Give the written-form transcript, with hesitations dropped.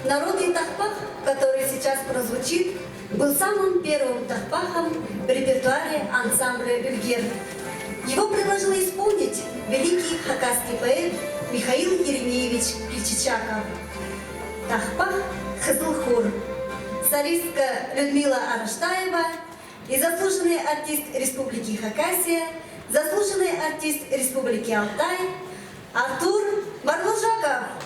Народный тахпах, который сейчас прозвучит, был самым первым тахпахом в репертуаре ансамбля «Ильгер». Его предложил исполнить великий хакасский поэт Михаил Еремеевич Кричичаков. Тахпах «Хызылхур». Солистка Людмила Араштаева и заслуженный артист Республики Хакасия, заслуженный артист Республики Алтай Артур Барлужаков.